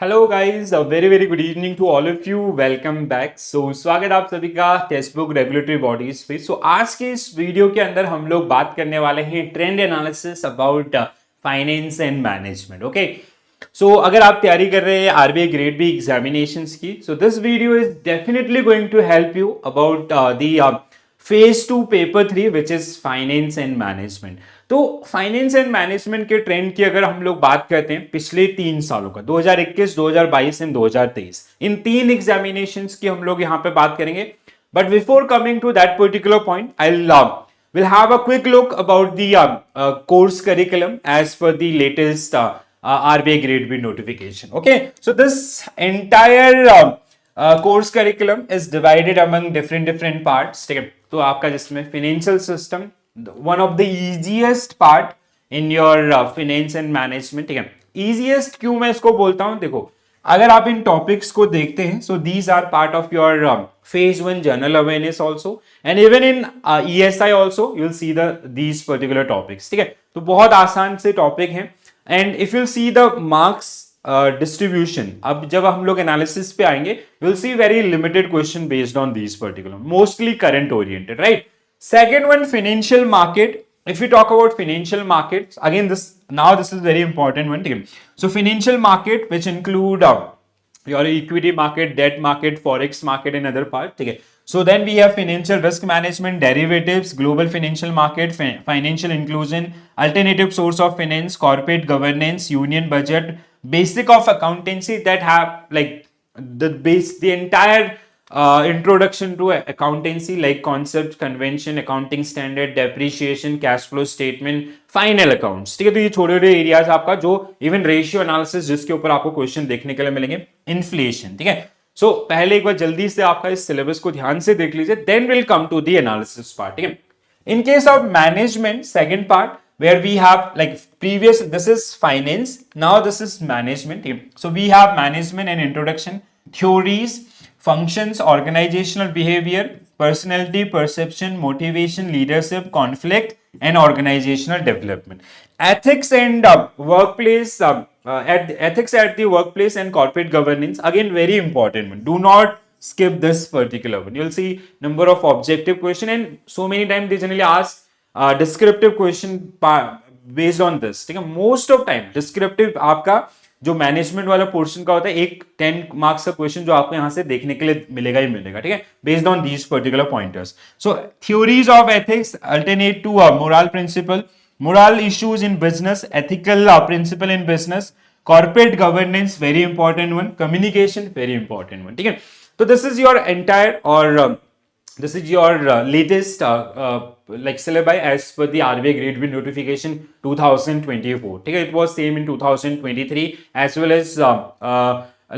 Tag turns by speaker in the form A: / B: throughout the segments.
A: Hello guys, a very very good evening to all of you. Welcome back. स्वागत आप सभी का text book regulatory bodies पे। आज के इस वीडियो के अंदर हम लोग बात करने वाले हैं trend analysis about finance and management. Okay, अगर आप तैयारी कर रहे हैं आरबीआई ग्रेड बी एग्जामिनेशंस की, so this video is definitely going to help you about the phase 2 paper 3 which is finance and management. तो फाइनेंस एंड मैनेजमेंट के trend की अगर हम लोग बात करते हैं पिछले 3 सालों का, 2021, 2022 एंड 2023, इन तीन एग्जामिनेशंस की हम लोग यहाँ पे बात करेंगे। But before coming to that particular point, I we'll have a quick look about the course curriculum as per the latest RBI Grade B notification. Okay, so this entire course curriculum is divided among different parts. ठीक है, तो आपका जिसमें financial system, one of the easiest part in your finance and management। ठीक है, easiest क्यों मैं इसको बोलता हूं, देखो अगर आप इन टॉपिक्स को देखते हैं, so these are part of your phase 1 general awareness also, and even in ESI also you'll see these particular topics। ठीक है, तो बहुत आसान से टॉपिक हैं। And if you'll see the marks distribution, अब जब हम लोग एनालिसिस पे आएंगे, you'll see very limited question based on these particular, mostly current oriented, right? Second one, financial market. If we talk about financial markets, again this is very important one। ठीक है, so financial market which include your equity market, debt market, forex market and other part। ठीक है, so then we have financial risk management, derivatives, global financial market, financial inclusion, alternative source of finance, corporate governance, union budget, basic of accountancy, that have like the entire introduction to accountancy, like concept, convention, accounting standard, depreciation, cash flow statement, final accounts. ठीक है, तो ये छोटे छोटे areas आपका, जो even ratio analysis जिसके ऊपर आपको क्वेश्चन देखने के लिए मिलेंगे, इन्फ्लेशन। ठीक है, पहले एक बार जल्दी से आपका इस सिलेबस को ध्यान से देख लीजिए, then will come to the analysis part. ठीक है, in case of management, second part where we have like previous, this is finance, now this is management। so we have management and introduction, theories, functions, organizational behavior, personality, perception, motivation, leadership, conflict and organizational development, ethics and workplace, ethics at the workplace and corporate governance, again very important one, do not skip this particular one। You'll see number of objective question, and so many times they generally ask descriptive question based on this। ठीक है, most of time descriptive आपका जो management वाला portion का होता है, एक 10 marks का क्वेश्चन जो आपको यहां से देखने के लिए मिलेगा ही मिलेगा। ठीक है, based on these particular pointers. So theories of ethics alternate to moral principle, moral issues in business, ethical principle in business, corporate governance very important one, communication very important one। ठीक है, तो this is your entire or this is your latest like syllabi as per the RBI Grade B notification 2024। ठीक है, it was same in 2023 as well as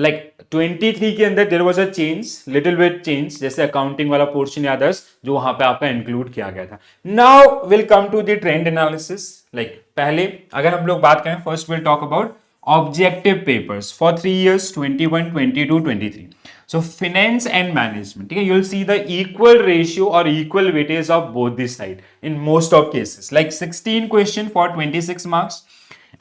A: like 23 के अंदर there was a change, little bit change, जैसे accounting वाला portion या others जो वहां पे आपका इंक्लूड किया गया था। Now will come to the trend analysis. Like पहले अगर हम लोग बात करें, first will talk about objective papers for 3 years 21, 22, 23। So finance and management, ठीक है, you'll see the equal ratio or equal weightage of both the side in most of cases, like 16 question for 26 marks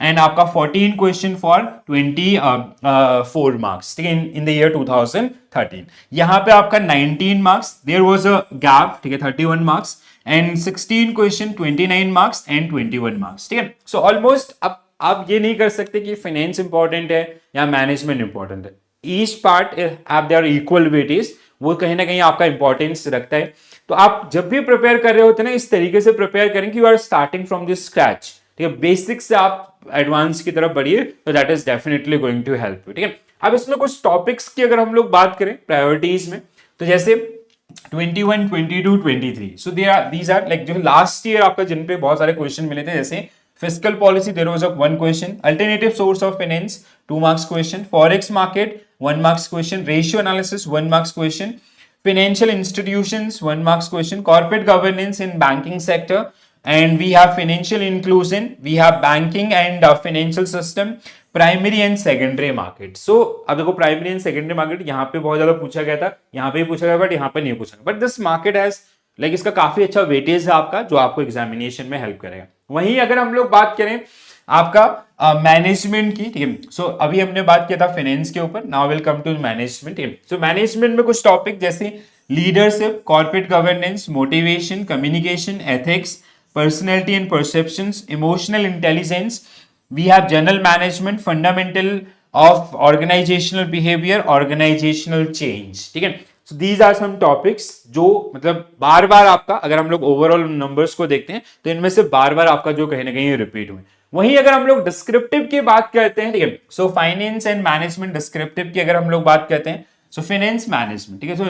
A: and आपका 14 question for 24 marks। ठीक है, in the year 2013 यहाँ पे आपका 19 marks, there was a gap। ठीक है, 31 marks and 16 question 29 marks and 21 marks। ठीक है, so almost अब आप ये नहीं कर सकते कि फाइनेंस इंपॉर्टेंट है या मैनेजमेंट इंपॉर्टेंट है। Each part have their equal weightage, वो कहीं ना कहीं आपका इंपॉर्टेंस रखता है। तो आप जब भी प्रिपेयर कर रहे होते हैं ना, इस तरीके से प्रिपेयर करें कि you are starting from the scratch. ठीक है, बेसिक से आप एडवांस की तरफ बढ़िए, तो that is definitely going to help you. ठीक है, अब इसमें कुछ टॉपिक्स की अगर हम लोग बात करें प्रायोरिटीज में, तो जैसे 21, 22, 23, सो दीज आर लाइक जो लास्ट ईयर आपका जिन पे बहुत सारे क्वेश्चन मिले थे, जैसे fiscal policy there was a 1 question, alternative source of finance 2 marks question, forex market 1 marks question, ratio analysis 1 marks question, financial institutions 1 marks question, corporate governance in banking sector, and we have financial inclusion, we have banking and financial system, primary and secondary market. So अब देखो primary and secondary market यहाँ पे बहुत ज्यादा पूछा गया था, यहाँ पे भी पूछा गया, बट यहाँ पे नहीं पूछा गया, बट दिस मार्केट हैज इसका काफी अच्छा वेटेज है आपका, जो आपको एग्जामिनेशन में हेल्प करेगा। वहीं अगर हम लोग बात करें आपका मैनेजमेंट की, ठीक है। सो अभी हमने बात किया था फाइनेंस के ऊपर, now will come to management, ठीक है। सो मैनेजमेंट में कुछ टॉपिक जैसे leadership, corporate governance, motivation, communication, ethics, personality and perceptions, emotional intelligence, we have general management, fundamental of organisational behaviour, organisational change, ठीक है। So these are some topics जो मतलब बार बार आपका, अगर हम लोग ओवरऑल नंबर्स को देखते हैं तो इनमें से बार बार आपका जो कहीं ना कहीं रिपीट हुए। वहीं अगर हम लोग डिस्क्रिप्टिव की बात करते हैं, ठीक है, so finance and management descriptive की अगर हम लोग बात करते हैं, सो फाइनेंस मैनेजमेंट, ठीक है। So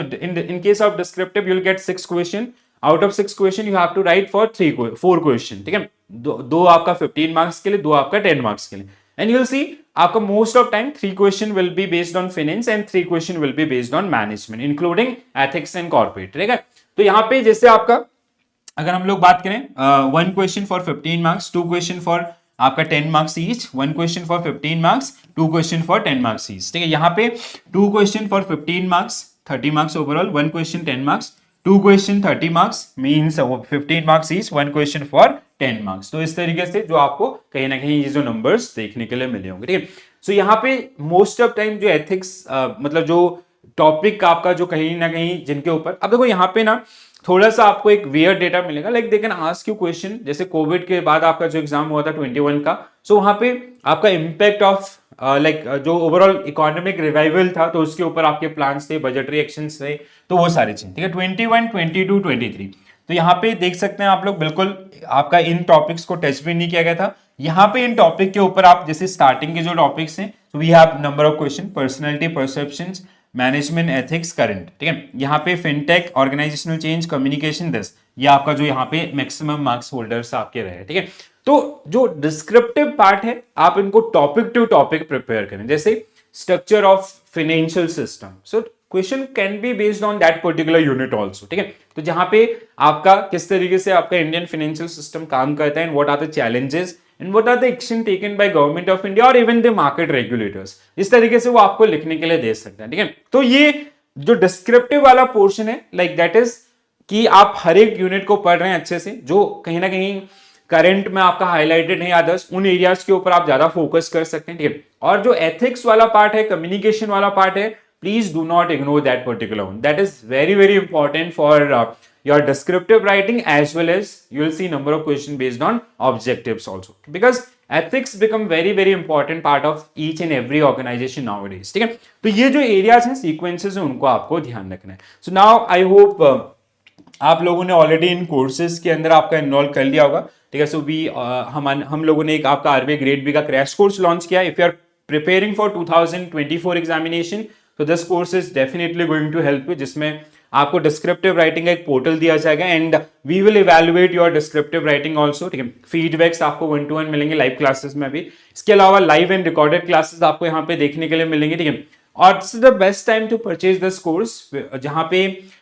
A: in case of descriptive you will get 6 question, out of 6 question you have to write for 4 question, ठीक है। दो आपका 15 मार्क्स के लिए, दो आपका 10 मार्क्स के लिए, एंड यूल सी आपका most of time 3 question will be based on finance and 3 question will be based on management including ethics and corporate, ठीक है। तो यहाँ पे जैसे आपका अगर हम लोग बात करें 1 question for 15 marks, 2 question for आपका 10 marks each, 1 question for 15 marks, 2 question for 10 marks each, ठीक है। यहाँ पे 2 question for 15 marks 30 marks overall, 1 question 10 marks, 2 question 30 marks means 15 marks each, 1 question for 10 marks. तो इस तरीके से जो आपको कहीं ना कहीं ये जो नंबर्स देखने के लिए मिले होंगे, ठीक है। सो यहाँ पे मोस्ट ऑफ टाइम जो एथिक्स मतलब जो टॉपिक आपका जो कहीं ना कहीं जिनके ऊपर, अब देखो यहाँ पे ना थोड़ा सा आपको एक वियर डेटा मिलेगा, like they can ask you question, जैसे कोविड के बाद आपका जो एग्जाम हुआ था 21 का, सो वहां पे आपका इम्पैक्ट ऑफ लाइक जो ओवरऑल इकोनॉमिक रिवाइवल था तो उसके ऊपर आपके प्लान्स थे, बजटरी एक्शंस थे, तो वो सारी चीजें, ठीक है। 21, 22, 23, तो यहाँ पे देख सकते हैं आप लोग, बिल्कुल आपका इन टॉपिक्स को टच भी नहीं किया गया था। यहाँ पे इन टॉपिक के ऊपर आप जैसे स्टार्टिंग के जो टॉपिक्स हैं, we have number of question, personality, perceptions, management, ethics, current, ठीक है। यहाँ पे fintech, organisational change, communication, this, ये आपका जो यहाँ पे मैक्सिमम मार्क्स होल्डर्स आपके रहे, ठीक है। तो जो डिस्क्रिप्टिव पार्ट है आप इनको टॉपिक टू टॉपिक प्रिपेयर करें, जैसे structure of financial system, so question can be based on that particular unit also, ठीक है। तो जहां पे आपका किस तरीके से आपका इंडियन फाइनेंशियल सिस्टम काम करता है, and what are the challenges and what are the action taken by government of India और इवन द मार्केट रेगुलेटर्स, इस तरीके से वो आपको लिखने के लिए दे सकते हैं, ठीक है। तो ये जो डिस्क्रिप्टिव वाला पोर्शन है, लाइक दैट इज कि आप हर एक यूनिट को पढ़ रहे हैं अच्छे से, जो कहीं ना कहीं करंट में आपका हाईलाइटेड है, अदर्स उन एरियाज के ऊपर आप ज्यादा फोकस कर सकते हैं, ठीक है। और जो एथिक्स वाला पार्ट है, कम्युनिकेशन वाला पार्ट है, please do not ignore that particular one. That is very very important for your descriptive writing, as well as you will see number of questions based on objectives also, because ethics become very very important part of each and every organization nowadays, ठीक है। तो ये जो areas हैं, sequences हैं, उनको आपको ध्यान रखना है। सो नाउ आई होप आप लोगों ने ऑलरेडी इन कोर्सेज के अंदर आपका इन्वॉल्व कर लिया होगा, ठीक है। सो वी हम लोगों ने एक आपका आरबीआई ग्रेड बी का क्रैश कोर्स लॉन्च किया। If you are preparing for 2024 examination, तो this course is definitely going to help you, जिसमें आपको डिस्क्रिप्टिव राइटिंग का एक पोर्टल दिया जाएगा, and we will evaluate your descriptive writing also, ठीक है। फीडबैक्स आपको 1 to 1 मिलेंगे लाइव क्लासेस में भी, इसके अलावा लाइव एंड रिकॉर्डेड क्लासेस आपको यहाँ पे देखने के लिए मिलेंगे, ठीक है। और this is the best time to purchase this course, जहां पे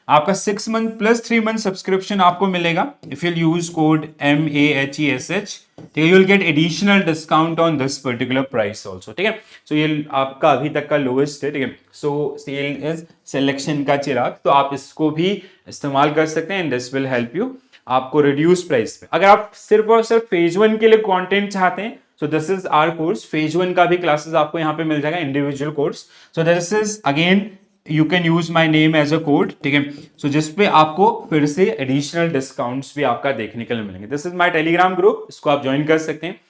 A: आपका 6 मंथ प्लस 3 मंथ सब्सक्रिप्शन आपको मिलेगा if you use code MAHESH, ठीक है। You will get additional discount on this particular price also, ठीक है। सो ये आपका अभी तक का लोएस्ट है, ठीक है। सो सेल इज सिलेक्शन का चिराग, तो आप इसको भी इस्तेमाल कर सकते हैं, and this will help you आपको रिड्यूस प्राइस पे। अगर आप सिर्फ और सिर्फ फेज 1 के लिए कंटेंट चाहते हैं, so this is our course, phase 1 का भी क्लासेस आपको यहाँ पे मिल जाएगा, individual course. So this is again you can use my name as a code, ठीक है। सो जिसपे आपको फिर से एडिशनल डिस्काउंट्स भी आपका देखने के लिए मिलेंगे। This is my Telegram group, इसको आप ज्वाइन कर सकते हैं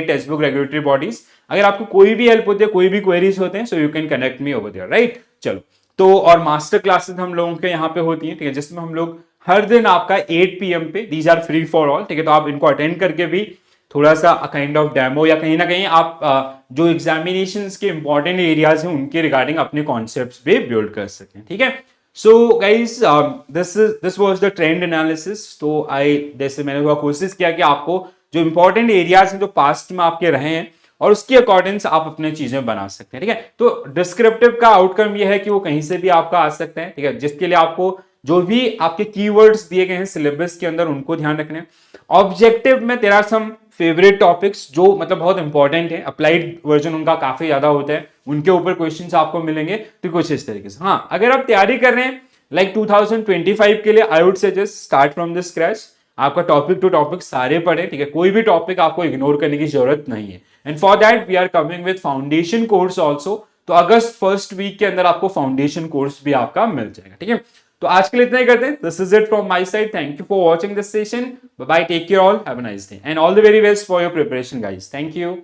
A: @टेक्स्टबुक रेगुलेटरी बॉडीज। अगर आपको कोई भी हेल्प होती है, कोई भी क्वेरीज होते हैं, so you can connect me over there, right. चलो, तो और मास्टर क्लासेस हम लोगों के यहाँ पे होती हैं, ठीक है, जिसमें हम लोग हर दिन आपका 8 PM पे, these are free for all, ठीक है। तो आप इनको अटेंड करके भी थोड़ा सा काइंड ऑफ डेमो या कहीं ना कहीं आप जो एग्जामिनेशंस के इंपॉर्टेंट एरियाज हैं उनके रिगार्डिंग अपने कॉन्सेप्ट्स भी बिल्ड कर सकते हैं, ठीक है। So guys, this was the trend analysis. तो जैसे मैंने थोड़ा कोशिश किया कि आपको जो इंपॉर्टेंट एरियाज हैं जो पास्ट में आपके रहे हैं और उसके अकॉर्डिंग आप अपने चीजें बना सकते हैं, ठीक है। तो डिस्क्रिप्टिव का आउटकम यह है कि वो कहीं से भी आपका आ सकता है, ठीक है, जिसके लिए आपको जो भी आपके कीवर्ड्स दिए गए हैं सिलेबस के अंदर उनको ध्यान रखना है। ऑब्जेक्टिव में there are some favourite topics जो मतलब बहुत इंपॉर्टेंट है, अप्लाइड वर्जन उनका काफी ज्यादा होता है, उनके ऊपर क्वेश्चंस आपको मिलेंगे, तो कुछ इस तरीके से। हाँ, अगर आप तैयारी कर रहे हैं लाइक 2025 के लिए, I would suggest start from the scratch. आपका टॉपिक टू टॉपिक सारे पढ़े, ठीक है, कोई भी टॉपिक आपको इग्नोर करने की जरूरत नहीं है। And for that we are coming with foundation course also. तो अगस्त फर्स्ट वीक के अंदर आपको फाउंडेशन कोर्स भी आपका मिल जाएगा, ठीक है। तो आज के लिए इतना ही करते हैं। This is it from my side. Thank you for watching this session. Bye bye, take care all, have a nice day and all the very best for your preparation guys. Thank you.